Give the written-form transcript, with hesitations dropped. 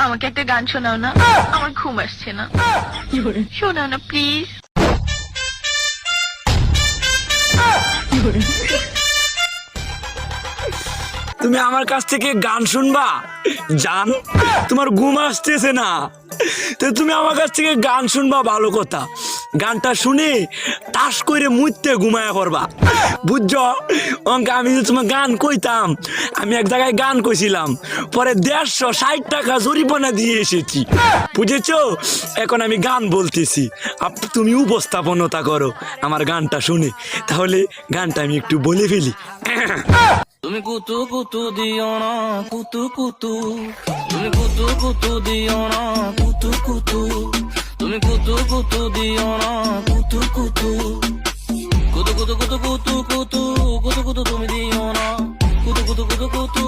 আমাকে একটা গান শোনাও না, আমার ঘুম আসছে না। শোনাও না প্লিজ। তুমি আমার কাছ থেকে গান শুনবা? জান, তোমার ঘুম আসতেছে না, তো তুমি আমার কাছ থেকে গান শুনবা ভালো কথা। গানটা শুনে তাস করে মুইতে ঘুমায়া করবা, বুঝছো? আমি যে তোমার গান কইতাম, আমি এক জায়গায় গান কইছিলাম, পরে 160 টাকা জরিমানা দিয়ে এসেছি, বুঝেছো? এখন আমি গান বলতেছি, তুমি উপস্থাপনতা করো আমার গানটা শুনে। তাহলে গানটা আমি একটু বলে ফেলি। তুমি কুতু কুতু দিও না কুতু কুতু, তুমি কুতু কুতু দিও না কুতু কুতু, তুমি কুতু কুতু দিও না কুতু কুতু, কুতু কুতু কুতু কুতু কুতু কুতু কুতু তুমি দিও না কুতু কুতু কুতু কুতু